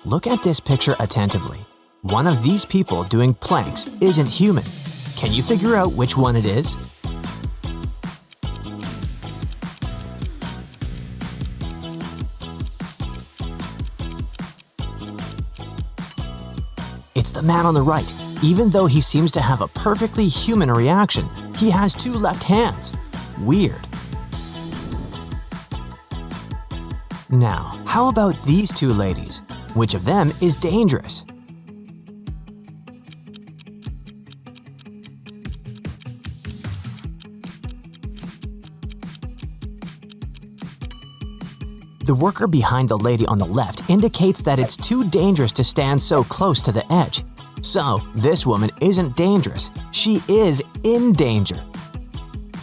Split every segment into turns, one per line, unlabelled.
Look at this picture attentively. One of these people doing planks isn't human. Can you figure out which one it is? It's the man on the right. Even though he seems to have a perfectly human reaction, he has two left hands. Weird. Now, how about these two ladies? Which of them is dangerous? The worker behind the lady on the left indicates that it's too dangerous to stand so close to the edge. So, this woman isn't dangerous. She is in danger.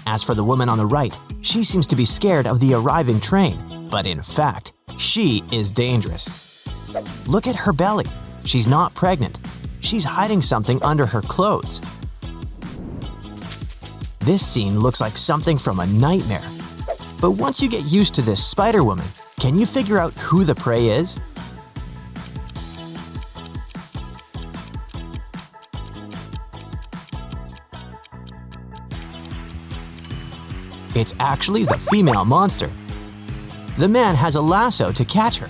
As for the woman on the right, she seems to be scared of the arriving train, but in fact, she is dangerous. Look at her belly. She's not pregnant. She's hiding something under her clothes. This scene looks like something from a nightmare. But once you get used to this spider woman, can you figure out who the prey is? It's actually the female monster. The man has a lasso to catch her.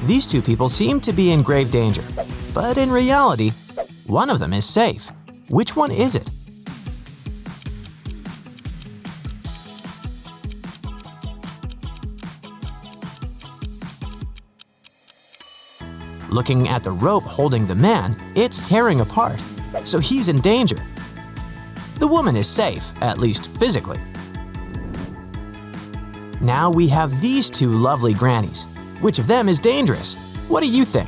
These two people seem to be in grave danger, but in reality, one of them is safe. Which one is it? Looking at the rope holding the man, it's tearing apart, so he's in danger. The woman is safe, at least physically. Now we have these two lovely grannies. Which of them is dangerous? What do you think?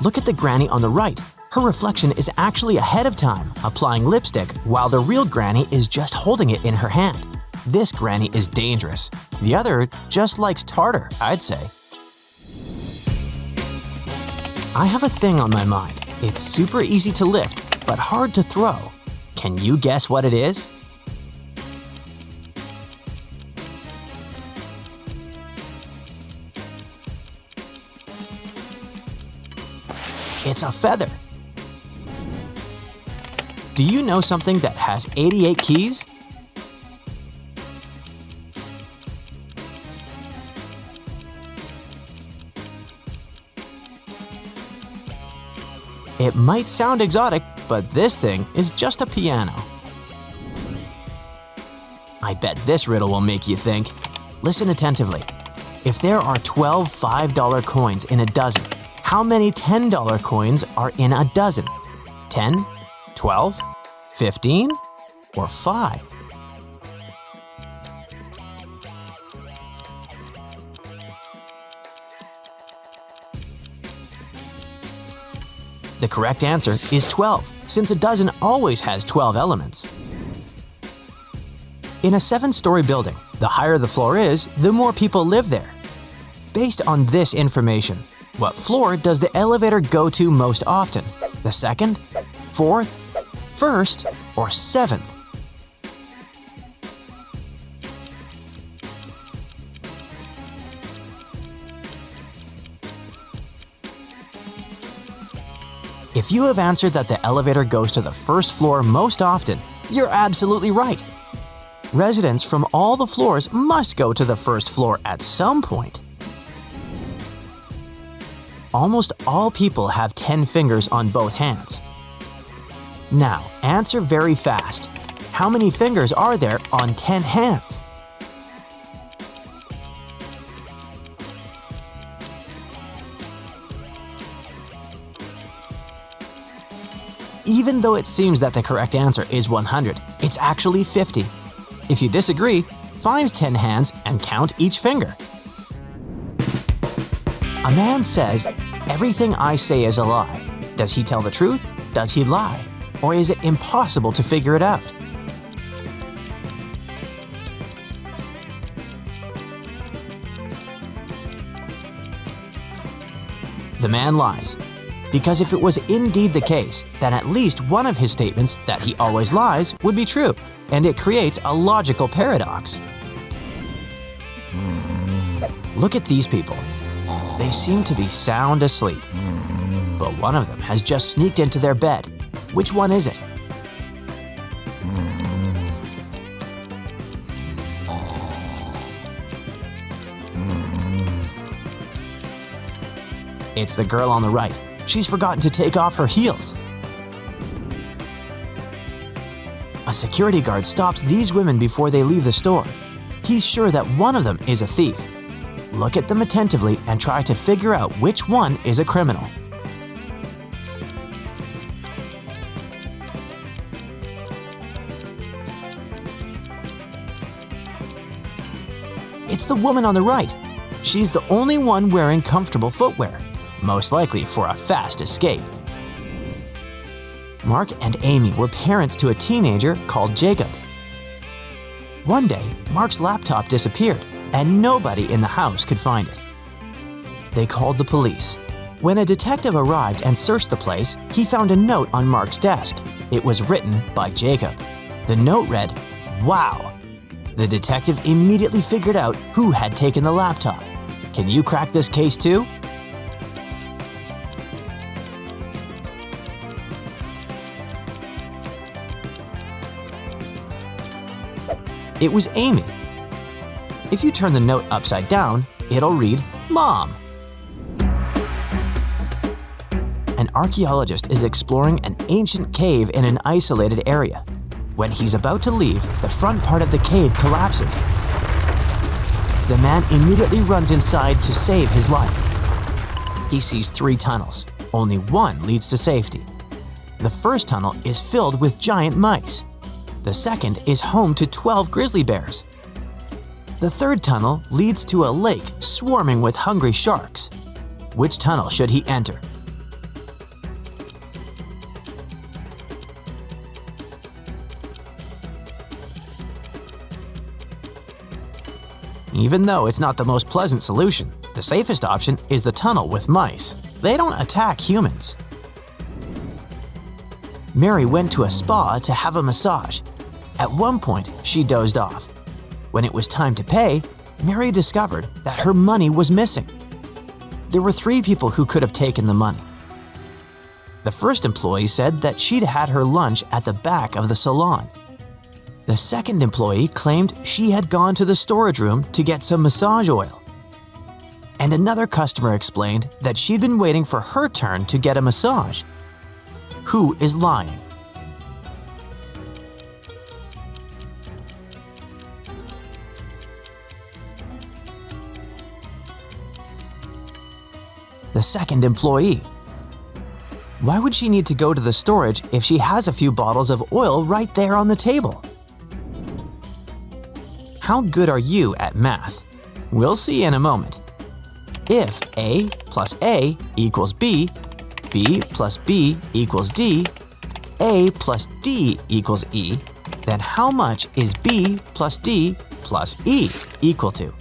Look at the granny on the right. Her reflection is actually ahead of time, applying lipstick, while the real granny is just holding it in her hand. This granny is dangerous. The other just likes tartar, I'd say. I have a thing on my mind. It's super easy to lift, but hard to throw. Can you guess what it is? It's a feather. Do you know something that has 88 keys? It might sound exotic, but this thing is just a piano. I bet this riddle will make you think. Listen attentively. If there are 12 $5 coins in a dozen, how many $10 coins are in a dozen? 10, 12, 15, or 5? The correct answer is 12, since a dozen always has 12 elements. In a 7-story building, the higher the floor is, the more people live there. Based on this information, what floor does the elevator go to most often? The second, fourth, first, or seventh? If you have answered that the elevator goes to the first floor most often, you're absolutely right. Residents from all the floors must go to the first floor at some point. Almost all people have 10 fingers on both hands. Now, answer very fast. How many fingers are there on 10 hands? Even though it seems that the correct answer is 100, it's actually 50. If you disagree, find 10 hands and count each finger. A man says, "Everything I say is a lie." Does he tell the truth? Does he lie? Or is it impossible to figure it out? The man lies. because if it was indeed the case, then at least one of his statements that he always lies would be true, and it creates a logical paradox. Look at these people. They seem to be sound asleep. But one of them has just sneaked into their bed. Which one is it? It's the girl on the right. She's forgotten to take off her heels. A security guard stops these women before they leave the store. He's sure that one of them is a thief. Look at them attentively and try to figure out which one is a criminal. It's the woman on the right. She's the only one wearing comfortable footwear, most likely for a fast escape. Mark and Amy were parents to a teenager called Jacob. One day, Mark's laptop disappeared, and nobody in the house could find it. They called the police. When a detective arrived and searched the place, he found a note on Mark's desk. It was written by Jacob. The note read, "Wow." The detective immediately figured out who had taken the laptop. Can you crack this case too? It was Amy. If you turn the note upside down, it'll read, "Mom." An archaeologist is exploring an ancient cave in an isolated area. When he's about to leave, the front part of the cave collapses. The man immediately runs inside to save his life. He sees 3 tunnels. Only one leads to safety. The first tunnel is filled with giant mice. The second is home to 12 grizzly bears. The third tunnel leads to a lake swarming with hungry sharks. Which tunnel should he enter? Even though it's not the most pleasant solution, the safest option is the tunnel with mice. They don't attack humans. Mary went to a spa to have a massage. At one point, she dozed off. When it was time to pay, Mary discovered that her money was missing. There were 3 people who could have taken the money. The first employee said that she'd had her lunch at the back of the salon. The second employee claimed she had gone to the storage room to get some massage oil. And another customer explained that she'd been waiting for her turn to get a massage. Who is lying? The second employee. Why would she need to go to the storage if she has a few bottles of oil right there on the table? How good are you at math? We'll see in a moment. If A plus A equals B, B plus B equals D, A plus D equals E, then how much is B plus D plus E equal to?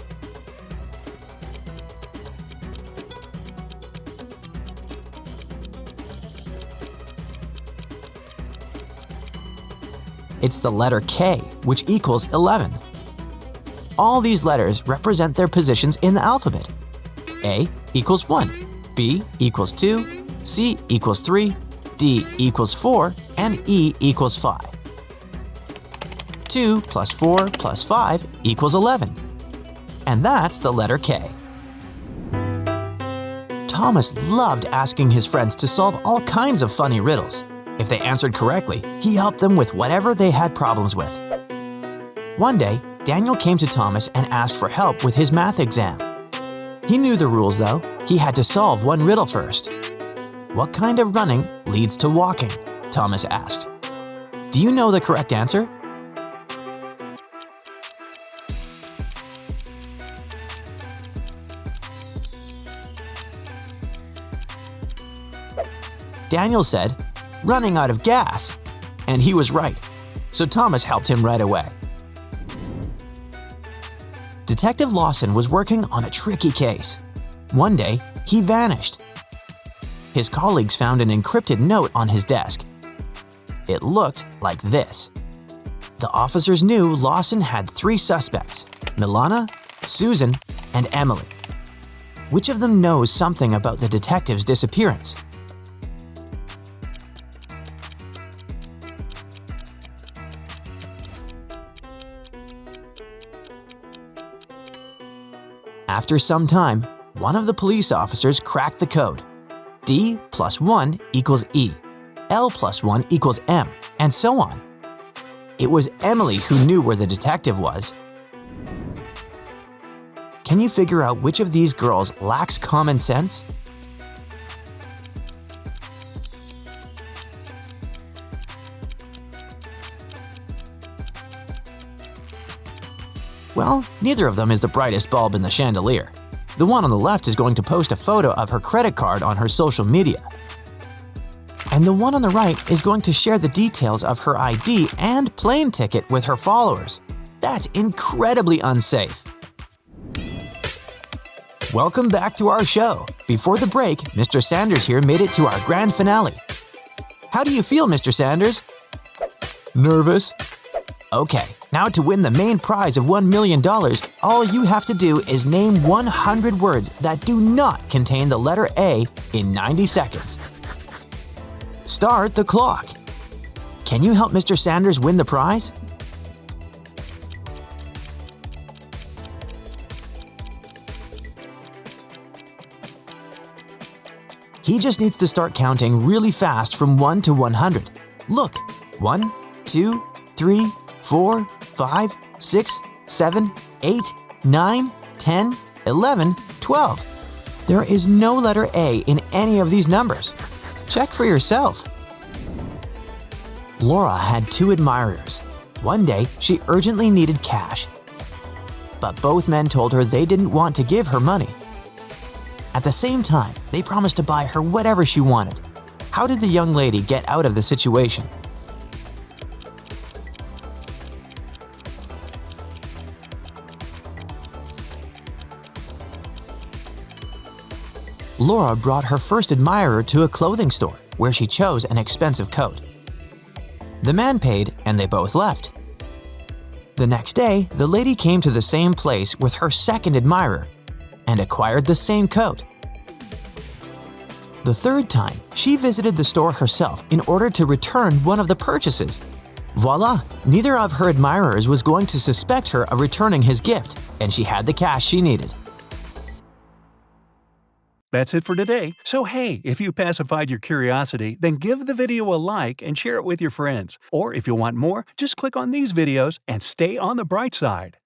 It's the letter K, which equals 11. All these letters represent their positions in the alphabet. A equals 1, B equals 2, C equals 3, D equals 4, and E equals 5. 2 plus 4 plus 5 equals 11. And that's the letter K. Thomas loved asking his friends to solve all kinds of funny riddles. If they answered correctly, he helped them with whatever they had problems with. One day, Daniel came to Thomas and asked for help with his math exam. He knew the rules though. He had to solve one riddle first. What kind of running leads to walking? Thomas asked. Do you know the correct answer? Daniel said, running out of gas. And he was right. So Thomas helped him right away. Detective Lawson was working on a tricky case. One day, he vanished. his colleagues found an encrypted note on his desk. It looked like this. The officers knew Lawson had 3 suspects: Milana, Susan, and Emily. Which of them knows something about the detective's disappearance? After some time, one of the police officers cracked the code. D plus 1 equals E, L plus 1 equals M, and so on. It was Emily who knew where the detective was. Can you figure out which of these girls lacks common sense? Well, neither of them is the brightest bulb in the chandelier. The one on the left is going to post a photo of her credit card on her social media. And the one on the right is going to share the details of her ID and plane ticket with her followers. That's incredibly unsafe. Welcome back to our show. Before the break, Mr. Sanders here made it to our grand finale. How do you feel, Mr. Sanders? Nervous? Okay, now to win the main prize of $1 million, all you have to do is name 100 words that do not contain the letter A in 90 seconds. Start the clock. Can you help Mr. Sanders win the prize? He just needs to start counting really fast from 1 to 100. Look, 1, 2, 3, 4, 5, 6, 7, 8, 9, 10, 11, 12. There is no letter A in any of these numbers. Check for yourself. Laura had 2 admirers. One day, she urgently needed cash. But both men told her they didn't want to give her money. At the same time, they promised to buy her whatever she wanted. How did the young lady get out of the situation? Laura brought her first admirer to a clothing store, where she chose an expensive coat. The man paid, and they both left. The next day, the lady came to the same place with her second admirer and acquired the same coat. The third time, she visited the store herself in order to return one of the purchases. Voila! Neither of her admirers was going to suspect her of returning his gift, and she had the cash she needed.
That's it for today. So hey, if you pacified your curiosity, then give the video a like and share it with your friends. Or if you want more, just click on these videos and stay on the bright side.